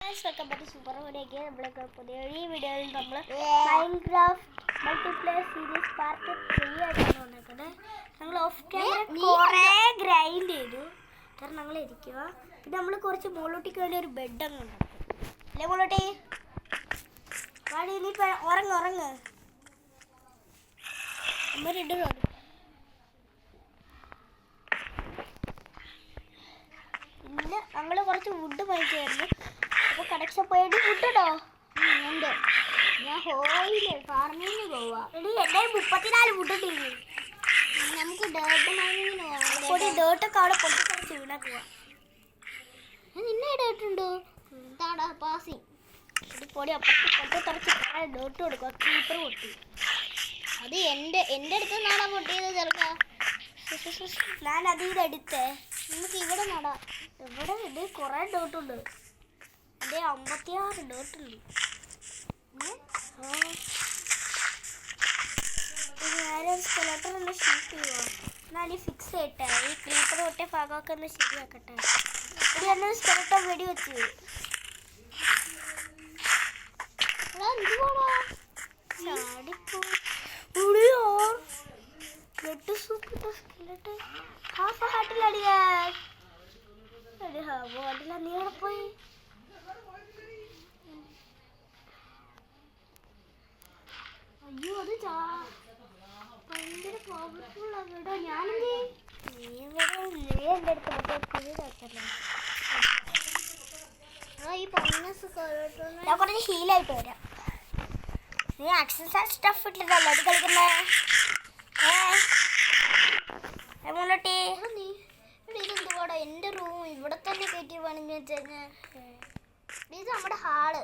Welcome back super ഹോഡിലേക്ക് നമ്മളൊക്കെ പുതിയ ഈ വീഡിയോയിൽ നമ്മൾ മൈൻക്രാഫ്റ്റ് മൾട്ടിപ്ലെയർ സീരീസ് പാർട്ട് 3 ആയിട്ടാണ് വന്നിരിക്കുന്നത്. ഞങ്ങൾ ഓഫ് ക്യാമറ കുറേ ഗ്രൈൻഡ് ചെയ്തു. കാരണം ഞങ്ങൾ ഇരിക്കുക. പിന്നെ നമ്മൾ കുറച്ച് മോളൂട്ടിക്ക് വേണ്ടി ഒരു ബെഡ് അങ്ങ് ഉണ്ടാക്കും. അല്ലേ മോളൂട്ടി? വാടി നീ ഉറങ്ങ് അമ്മ ഇടുന്നുണ്ട്. പിന്നെ ഞങ്ങൾ കുറച്ച് വുഡ് വാങ്ങിച്ചായിരുന്നു. അപ്പോൾ കണക്ഷൻ പോയിട്ട് വുഡോ ഉണ്ട്. ഞാൻ ഹോയില് ഫാർമിങ്ങിന് പോവാ. എടി എൻ്റെ 34 വുഡ് ഉണ്ട്. നമുക്ക് ഡേർട്ട് മൈനിങ്ങിന് പോവാം. ഡേർട്ടൊക്കെ അവിടെ പൊട്ടിക്കടിച്ച് വീണാ പോവാം. നിന്നെ ഡേർട്ടുണ്ടോ? താടാ പാസിങ് പൊടി അപ്പുറത്ത് കുറച്ച് ഡേർട്ട് കൊടുക്കുക. കീപ്പർ പൊട്ടി. അത് എൻ്റെ അടുത്ത് നാടാ പൊട്ടിയത് ചെറുക്കാ. ഞാൻ അതിൽ എടുത്തേ. നമുക്ക് ഇവിടെ നടാം. ഇവിടെ ഇത് കുറേ ഡേർട്ടുണ്ട്. എൻ്റെ 56 ഡേർട്ടുണ്ട്. നേരം സ്കെലട്ടർ ഒന്ന് ഷൂട്ട് ചെയ്യുമോ? എന്നാൽ ഈ ഫിക്സ് ചെയ്യട്ടെ. ഈ ക്രീപ്പർ പൊട്ടിയ ഭാഗമൊക്കെ ഒന്ന് ശരിയാക്കട്ടെ. ഇവിടെ തന്നെ സ്കെലട്ടർ വെടി വെച്ച് ചാടിപ്പോ സൂപ്പിട്ട സ്കെലട്ടർ ഹാഫ് ഹാട്ടിലടിയാ. നീ അവിടെ പോയി. അയ്യോ അത് ഭയങ്കര പവർഫുള്ളാ. ഞാനെന്തേ എൻ്റെ അടുത്ത് ഞാൻ കുറച്ച് ഹീലായിട്ട് വരാം. നീ എക്സസൈസ് സ്റ്റഫ് ഇട്ടിട്ടല്ലേ അത് കളിക്കുന്നേ? മുന്നോട്ടി ഇതെന്തുവാടാ എൻ്റെ റൂം ഇവിടെ തന്നെ കയറ്റി പണിഞ്ഞു വെച്ചുകഴിഞ്ഞാൽ. ഇത് നമ്മുടെ ഹാള്.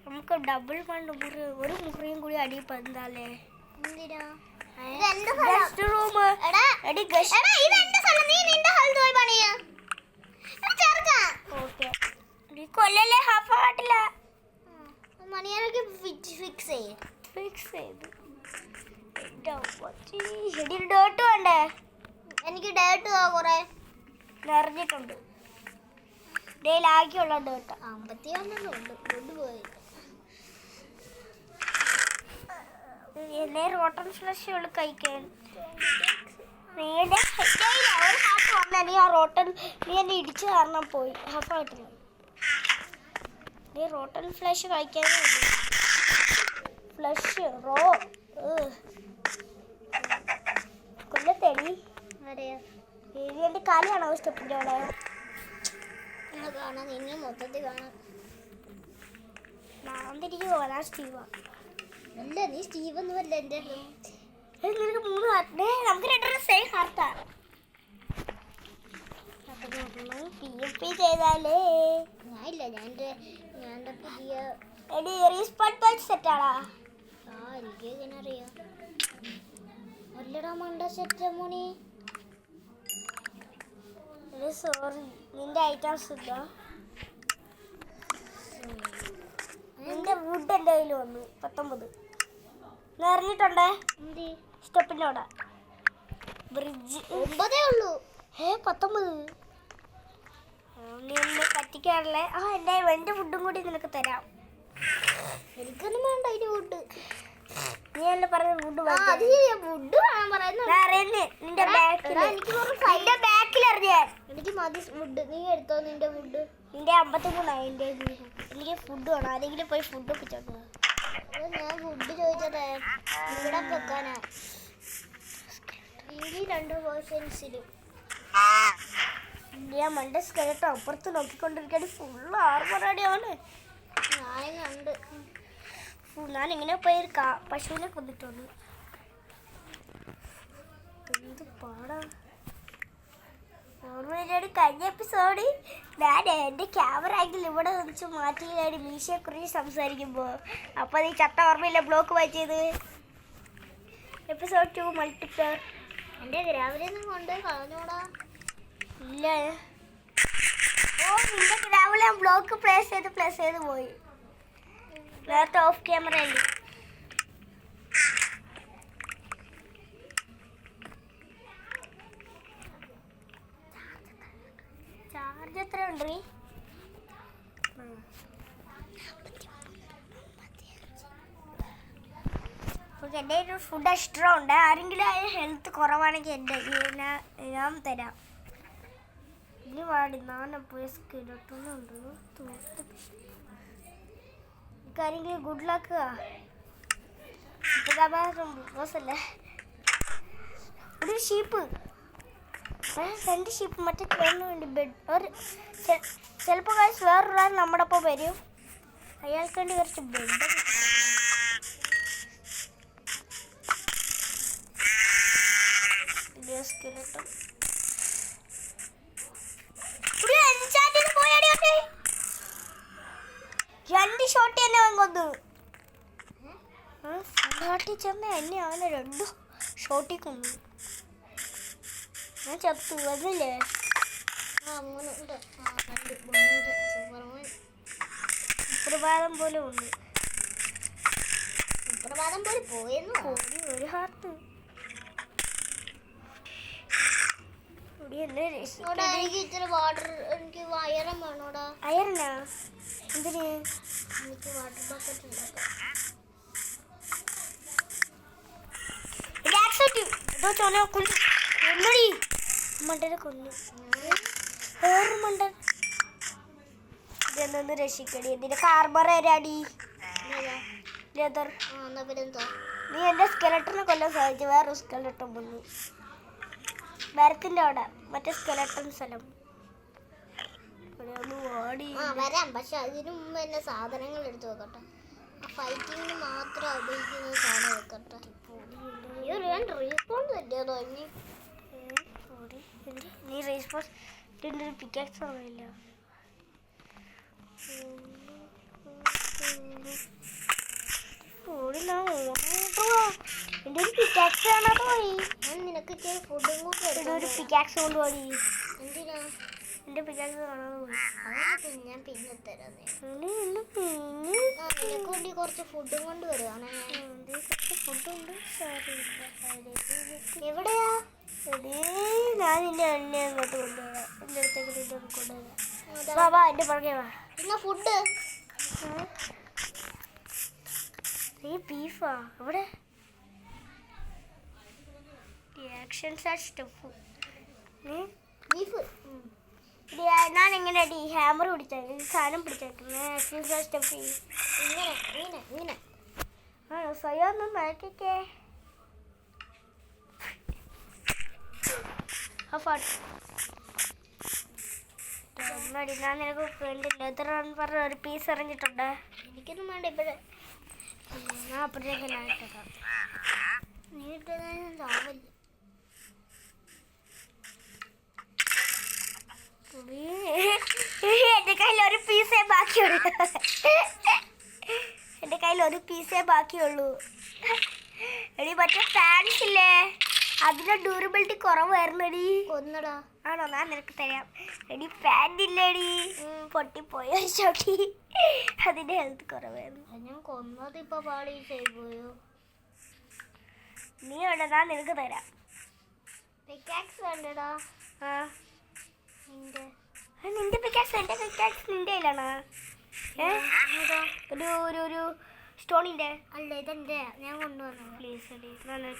നമുക്ക് ഡബിൾ പണ്ട് ഒരു മുറിയും കൂടി അടി പന്താലേ. എന്തിനാ കൊല്ലല്ലേ ഹാഫ് ആട്ടില്ല. മണിയാനൊക്കെ ഫിക്സ് ചെയ്തു. ഡേർട്ട് വേണ്ടേ? എനിക്ക് ഡേർട്ട് കുറെ നിറഞ്ഞിട്ടുണ്ട്. ാക്കിയുള്ള ഡേർട്ട് 51 കൊണ്ടുപോയി. എന്നെ റോട്ടൺ ഫ്ലഷ് ഉള്ളു കഴിക്കാൻ. ഒരു ഹാഫ് വന്നാൽ നീ ആ റോട്ടൺ നീ എന്നെ ഇടിച്ചു കാരണം പോയി. ഹാഫായിട്ടില്ല. നീ റോട്ടൺ ഫ്ലഷ് കഴിക്കാൻ ഫ്ലഷ് റോ കൊല്ലത്തേടി. എൻ്റെ കാലിയാണോ സ്റ്റെപ്പിൻ്റെ അവിടെ കാണാൻ? നിന്നെ മൊത്തത്തിൽ കാണാം. ഞാൻ തിരികെ പോകാൻ സ്റ്റീവാ. അല്ല നീ സ്റ്റീവ് ഒന്നും അല്ല. എൻ്റെ നിനക്ക് 3 ഹാർട്ടേ. നമുക്ക് 2 സെയിം ഹാർട്ടാ. PFP ചെയ്താലേ ഞാനില്ല. ഞാൻ പുതിയ എടി റീസ്പോട്ട് പേജ് സെറ്റാടാ. എനിക്ക് എങ്ങനെ അറിയാം? ഒല്ലടാ മണ്ട സെറ്റ് മോണി. സോറി നിന്റെ ഐറ്റംസ് ഇല്ല. നിന്റെ വുഡ് എൻ്റെ കയ്യിൽ വന്നു 19 നിറഞ്ഞിട്ടുണ്ടേ. സ്റ്റെപ്പിൻ്റെ അവിടെ ബ്രിഡ്ജ് 9 ഉള്ളൂ. 19 നീ എന്നെ പറ്റിക്കാറില്ലേ? എൻ്റെ ഫുഡും കൂടി നിനക്ക് തരാം. എനിക്കൊന്നും വേണ്ട അതിന് ഫുഡ്. നീ അല്ലേ പറഞ്ഞ ഫുഡ് ഫുഡ് വേണം പറയുന്നത്. നിന്റെ ബാക്കിൽ അറിയാൻ എനിക്ക് മതി ഫുഡ്. നീ എടുത്തോ നിന്റെ ഫുഡ്. നിന്റെ 53 എനിക്ക് ഫുഡ് വേണം. ആരെങ്കിലും പോയി ഫുഡ് ഒപ്പിച്ചോട്ടോ. ഞാൻ ഫുഡ് ചോദിച്ചതേ ഇവിടെ വെക്കാനാ. ഈ 2 വേർഷൻസിലും ഞാൻ മണ്ട സ്കെലട്ടോ അപ്പുറത്ത് നോക്കിക്കൊണ്ടിരിക്കാൻ ഫുള്ള് ആർമറടിയാണ്. ഞാനും കണ്ട്. ഞാൻ ഇങ്ങനെ പോയി ഒരു പശുവിനെ കൊന്നിട്ടുണ്ട്. എന്ത് പാടാ. ഓർമ്മയിലാണ് കഴിഞ്ഞ എപ്പിസോഡിൽ ഞാൻ എൻ്റെ ക്യാമറ ആംഗിൾ ഇവിടെ വെച്ച് മാറ്റിയാണ് മീശയെക്കുറിച്ച് സംസാരിക്കുമ്പോൾ. അപ്പോൾ നീ ചത്ത ഓർമ്മയില്ല ബ്ലോക്ക് വായിച്ചത്. Episode 2 multiplayer. എൻ്റെ ഗ്രാവലിൽ നിന്ന് കൊണ്ട് കളഞ്ഞൂടാ. ഇല്ല നിന്റെ ഗ്രാവൽ ഞാൻ ബ്ലോക്ക് പ്ലേസ് ചെയ്ത് പോയി. നേരത്തെ ഓഫ് ക്യാമറ ഉണ്ട്. ചാർജ് എത്രയുണ്ട്? എൻ്റെ ഒരു ഫുഡ് എക്സ്ട്രാ ഉണ്ട്. ആരെങ്കിലും ഹെൽത്ത് കുറവാണെങ്കിൽ ഞാൻ തരാം. ഇനി പാടി നാനപ്പോയ സ്കെലട്ടൊന്നുണ്ട്. ആരെങ്കിലും ഗുഡ് ലക്ക്. ബോസല്ലേ ഒരു ഷീപ്പ്, 2 ഷീപ്പ് മറ്റേ ചേർന്ന് വേണ്ടി ബെഡ്. ഒരു ചിലപ്പോൾ വേറൊരാൾ നമ്മുടെ ഒപ്പം വരും. അയാൾക്ക് വേണ്ടി കുറച്ച് ബെഡ്. സ്കെലട്ടൺ 2 ഷോട്ട് തന്നെ വാങ്ങുന്നു. നാട്ടിൽ ചെന്ന എന്നെ അവനെ 2 ഷോട്ടിൽ കൊന്നു. ഞാൻ ചത്തു വന്നില്ലേ? സുപ്രഭാതം പോലെ ഉണ്ട്. സുപ്രഭാതം പോലെ പോയെന്ന് ഒരു ഹാർട്ട്. അയറനാ എന്തിന്? എനിക്ക് വാട്ടർ ബക്കറ്റ് ഉണ്ടാക്കാം. മണ്ടനെ കൊന്നു. വേറൊരു മണ്ടൻ. ഇതൊന്ന് രക്ഷിക്കടി. എന്തിന്റെ കാർബർ തരാടി. നീ എന്റെ സ്കെലട്ടനെ കൊല്ലാൻ സാധിച്ചു. വേറെ സ്കെലട്ടൻ വന്നു മരത്തിന്റെ അവിടെ. മറ്റേ സ്കെലട്ടൻ സ്ഥലം വരാം. പക്ഷെ അതിനു മുമ്പ് എന്നെ സാധനങ്ങൾ എടുത്തു വെക്കട്ടെ. ഫൈറ്റിങ്ങിന് മാത്രം ഉപയോഗിക്കുന്ന സാധനം വെക്കട്ടെ. നീ റീസ്പോൺസ് പിക്കാക്സ് ആവില്ല. എന്റെ ഒരു പിക്കാക്സ് കാണാതെ പോയി. നിനക്ക് ഫുഡും കൂടെ ഒരു പിക്കാക്സ് കൊണ്ട് പോയി. എന്തിനാ? എന്റെ പിക്കാക്സ് കാണാതെ പോയി. ഞാൻ പിന്നെ തരാം. നിനക്ക് വേണ്ടി കുറച്ച് ഫുഡും കൊണ്ട് വരുവാണ്. ഫുഡുണ്ട്. എവിടെയാ? ഞാൻ നിന്റെ എണ്ണ അങ്ങോട്ട് കൊണ്ടുവരാം. എന്റെ അടുത്തേക്ക് നിന്റെ കൊണ്ടുവരാം. വാ എന്റെ പുറകെ വാ. പിന്നെ ഫുഡ് ബീഫാ അവിടെ. ബീഫ് ഞാൻ എങ്ങനെ അടി ഹാമർ പിടിച്ചേക്ക സാധനം പിടിച്ചേക്കുന്നത്. ഇങ്ങനെ ആണോ? സ്വയം ഒന്ന് നോക്കിക്കേ. ഞാൻ നിനക്ക് വേണ്ടി ലെതർ പറഞ്ഞ ഒരു പീസ് എറിഞ്ഞിട്ടുണ്ട്. എനിക്കൊന്നും വേണ്ട ഇപ്പോഴേ. ഞാൻ അപ്പോഴത്തേക്ക് ഞാൻ ഇട്ടേക്കാം. നീ ഇട്ടതായാലും ചാവില്ല. എന്റെ കയ്യിൽ ഒരു പീസേ ബാക്കിയുള്ളൂ. എന്റെ കയ്യിൽ ഒരു പീസേ ബാക്കിയുള്ളൂ. എടി മറ്റേ ഫാൻസ് ഇല്ലേ, അതിന്റെ ഡ്യൂറബിലിറ്റി കുറവായിരുന്നു. എടി ഒന്നടാ. ആണോ? ഞാൻ നിനക്ക് തരാം. എടി പാൻറ് ഇല്ലേടി, പൊട്ടിപ്പോയോ ചോട്ടി. അതിന്റെ ഹെൽത്ത് കുറവായിരുന്നു. ഞാൻ കൊന്നത് ഇപ്പൊ പാടി ചെയ്തോയോ? നീ വേണ്ട, ഞാൻ നിനക്ക് തരാം. പിക്കാക്സ് വേണ്ടടാ. ആ നിന്റെ പിക്കാക്സ്. എന്റെ പിക്കാക്സ് നിന്റെ കയ്യിലാണോ? ഒരു സ്റ്റോണിന്റെ അല്ല, ഇതെന്റെ. ഞാൻ കൊണ്ടുവന്നു. പ്ലീസ് അടി.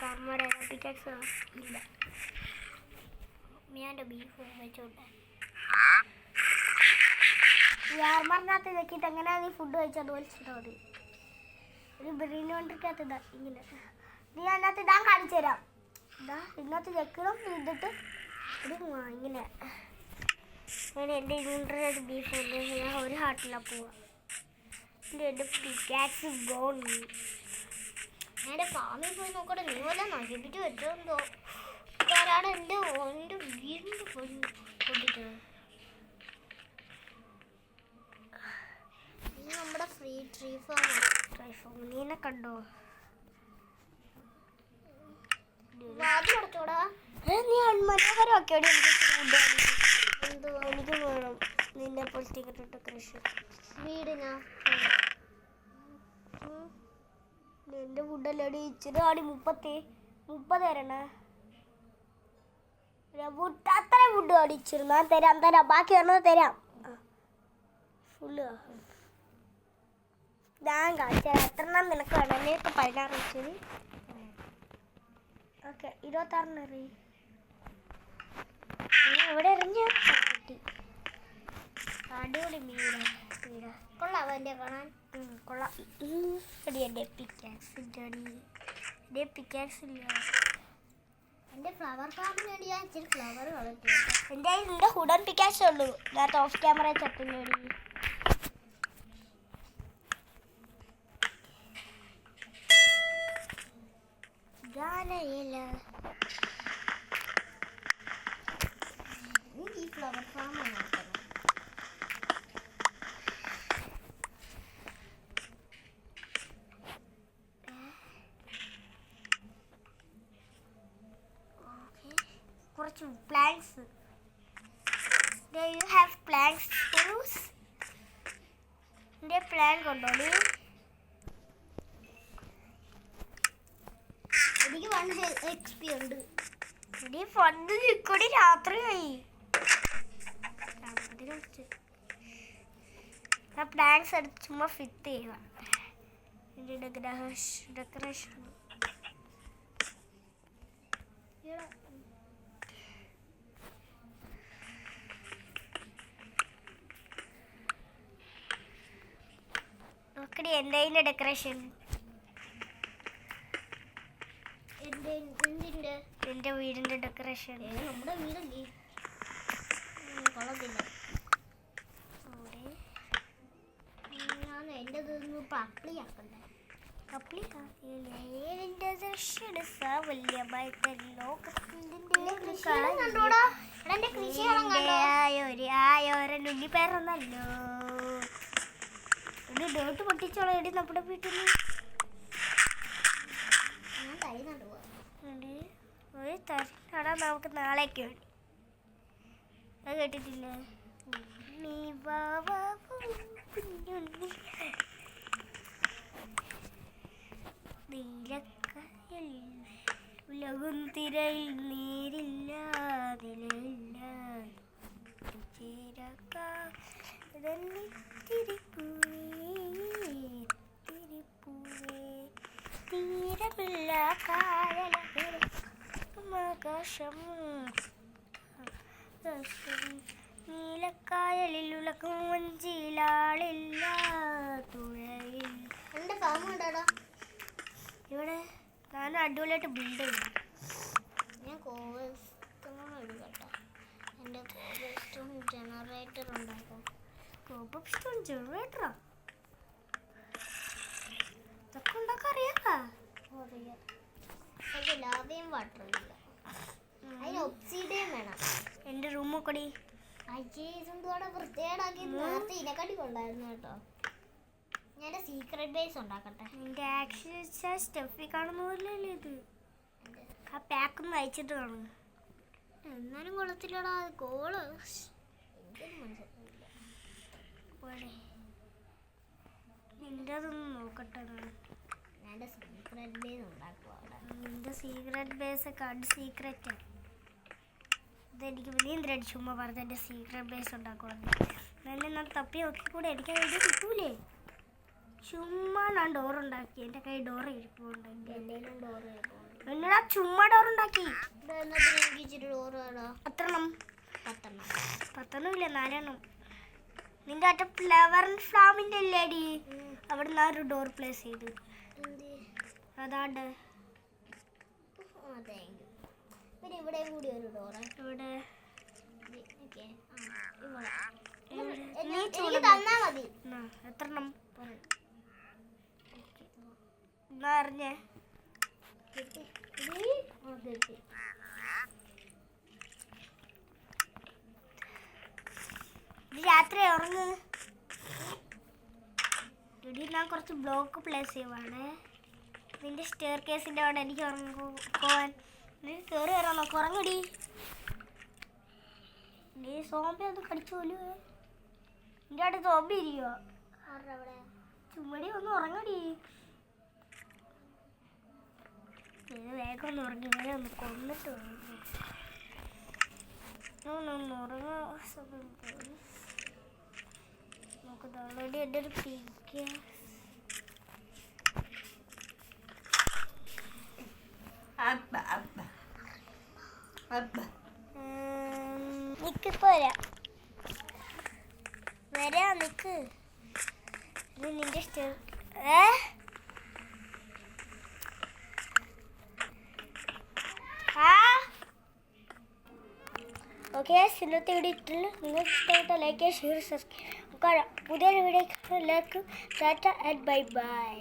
കാർമാരെ പിക്കാക്സ് ഇല്ല. ഞാൻ ബീഫ് വെച്ചോട്ടെ. ഈ ആർമാറിനകത്ത് ഇതൊക്കെയിട്ട് എങ്ങനെയാ നീ ഫുഡ് കഴിച്ചാൽ അതുപോലെ ചെയ്താൽ മതി. ഒരു ബിരിയാണി കൊണ്ടിരിക്കകത്ത് ഇതാ ഇങ്ങനെ. നീ അതിനകത്ത് ഇതാ കാണിച്ചു തരാം. ഇതാ ഇതിനകത്ത് ചെക്കണം. ഇതിട്ട് ഇങ്ങനെ അങ്ങനെ. എൻ്റെ 200 ബീഫ് ഉണ്ട്. ഞാൻ ഒരു ഹാർട്ടിലാണ് പോവാ. എൻ്റെ പിക്കാക്സ് ഗോൺ. ഞാൻ ഫാമിൽ പോയി നോക്കട്ടെ. നീ വല്ല നശിപ്പിച്ച് വെച്ചോന്തോ. ആരാണ് എൻ്റെ വീടിൻ്റെ കൊണ്ടിട്ട്. നമ്മുടെ ട്രീ ഫാം നീനെ കണ്ടോ? വാതിലടച്ചോടാ. നീ മനോഹരമൊക്കെ എന്തോ എനിക്ക് വേണം. നിന്നെ പോലത്തെ ഡെക്കറേഷൻ വീടിനാ. എൻ്റെ ഫുഡല്ലേ ഇച്ചിരി ആടി 30 തരണേ. അത്ര ഫുഡ് അടിച്ചിരുന്നു. തരാം ബാക്കി വന്നത് തരാം. ഫുള്ള് ഞാൻ കാണിച്ചാൽ എത്രണ്ണം നിനക്ക് വേണം? ഇപ്പം 16 വെച്ചത്. ഓക്കെ 26 എറി. ഇവിടെ എറിഞ്ഞ അടിപൊളി മീന. കൊള്ളാം എൻ്റെ കാണാൻ. കൊള്ളാം. എടി എൻ്റെ പിക്കാക്സിൻ്റെ അടി. എൻ്റെ പിക്കാക്സ് ഇല്ല. എൻ്റെ ഫ്ലവർ ഫാമിന് വേണ്ടി ഞാൻ ഇച്ചിരി ഫ്ലവർ കളക്ട് ചെയ്തു. എൻ്റെ കയ്യിൽ നിൻ്റെ ഹുഡൻ പിക്കാക്സേ ഉള്ളൂ. ഞാൻ ഓഫ് ക്യാമറ ചട്ടില്ലേടി. ഈ ഫ്ലവർ ഫാമാണ് കുറച്ച് planks. You have planks two's. എൻ്റെ പ്ലാങ്ക് ഉണ്ടോ? എനിക്ക് 1 XP ഉണ്ട്. ഇനി ഫണ്ട് നിൽക്കടി. രാത്രിയായി. പ്ലാങ്ക്സ് എടുത്ത് ചുമ്മാ ഫിറ്റ് ചെയ്യുക. എൻ്റെ ഡെക്കറേഷൻ നോക്കടി. എൻ്റെ അതിൻ്റെ ഡെക്കറേഷൻ. എൻ്റെ വീടിൻ്റെ ഡെക്കറേഷൻ. നമ്മുടെ വീടല്ലേ കൊള്ളത്തില്ല. എൻ്റെ പപ്ലിയാക്കണ്ടേ? ഉണ്ണിപ്പേരൊന്നല്ലോ. ഒരു ഡേട്ട് പൊട്ടിച്ചോളാം എടി നമ്മുടെ വീട്ടിൽ. ഞാൻ തൈ നടുവാ. ഒരു തരി നടാൻ നമുക്ക് നാളേക്ക് വേണ്ടി. അത് കേട്ടിട്ടില്ലേ? നീ നീലക്കയിൽ ഉലകും തിരയിൽ നീരില്ല നിലയില്ല തീരമില്ല കായലാകാശം നീലക്കായലിൽ ഉലക്കും വഞ്ചിയിലാളില്ല തുഴയിൽ. എൻ്റെ ഫാം ഉണ്ടോടാ ഇവിടെ. ഞാൻ അടിപൊളിയായിട്ട് ബിൽഡ് ചെയ്യും. ഞാൻ കോബിൾസ്റ്റോൺ എടുക്കട്ടെ. എൻ്റെ കോബിൾസ്റ്റോൺ ജനറേറ്റർ ഉണ്ടാക്കും. കോബിൾസ്റ്റോൺ ജനറേറ്ററോ? ഇതൊക്കെ ഉണ്ടാക്കാൻ അറിയാം. അത് ലാവയും വാട്ടറും ഇല്ല. അതിന് ഒബ്സിഡിയൻ വേണം. എൻ്റെ റൂം നോക്കടി. അജയ്സോടെ വൃത്തികേടാക്കി. നേരത്തെ ഇതിനെക്കാട്ടി കൊണ്ടായിരുന്നു കേട്ടോ. ഞാൻ സീക്രട്ട് ബേസ് ഉണ്ടാക്കട്ടെ. നിന്റെ ആക്ഷൻ സ്റ്റഫി കാണുന്ന പോലെയല്ലേ ഇത്? ആ പാക്കൊന്ന് അയച്ചിട്ട് കാണും. എന്നാലും കൊള്ളത്തില്ലടാ. കോള് എനിക്കൊന്നും മനസ്സിലായില്ല. നിന്റെ അതൊന്നും നോക്കട്ടെ. ഞാൻ സീക്രട്ട് ബേസ് ഉണ്ടാക്കുക. നിന്റെ സീക്രട്ട് ബേസ് ഒക്കെ അൺസീക്രറ്റാണ്. ഇതെനിക്ക് നീന്തിരടി ചുമ്മാ പറഞ്ഞ എൻ്റെ സീക്രട്ട് ബേസ് ഉണ്ടാക്കുവാന്ന്. എന്നെ ഞാൻ തപ്പി നോക്കിക്കൂടെ? എനിക്ക് വേണ്ടി കിട്ടൂലേ? ചുമ്മാ ഞാൻ ഡോറുണ്ടാക്കി. എൻ്റെ കൈ ഡോറ് ഇരിപ്പുണ്ടെങ്കിൽ എന്നോടാ ചുമ്മാ ഡോറുണ്ടാക്കി. എത്രണ്ണം? 10 ഇല്ല 4 നിന്റെ അറ്റ ഫ്ലവർ ഫാമിൻ്റെ അല്ലേടി? അവിടെ നിന്ന് ഒരു ഡോർ പ്ലേസ് ചെയ്തു. അതാണ്ട് ഇവിടെ കൂടി ഒരു ഡോറ്. ഇവിടെ തന്നാ മതി. എത്രണ്ണം അറിഞ്ഞേ? രാത്രി ഉറങ്ങ്. ഞാൻ കുറച്ച് ബ്ലോക്ക് പ്ലേസ് ചെയ്യുവാണ്. നിന്റെ സ്റ്റെയർ കേസിൻ്റെ അവിടെ എനിക്ക് പോവാൻ. കയറി വരാൻ നോക്ക്. ഉറങ്ങടി. നീ സോംബി ഒന്ന് കടിച്ചു പോലും. നിന്റെ അവിടെ സോംബി ഇരിക്കുവോ? ചുമടി ഒന്ന് ഉറങ്ങടി. വേഗം ഒന്ന് ഉറങ്ങി. ഇങ്ങനെ ഒന്ന് കൊന്നിട്ട് നമുക്ക് ഓൾറെഡി എൻ്റെ ഒരു പിക്ക് നിക്കിപ്പോ വരാം നിക്ക് ഇത് നിന്റെ ഇഷ്ടം ഓക്കെ ഇന്നത്തെ വീഡിയോ ഇട്ടില്ല നിങ്ങൾക്ക് ഇഷ്ടപ്പെട്ട ലൈക്ക് ഷെയർ സബ്സ്ക്രൈബ് പുതിയൊരു വീഡിയോ എല്ലാവർക്കും ടാറ്റ ആൻഡ് ബൈ ബൈ.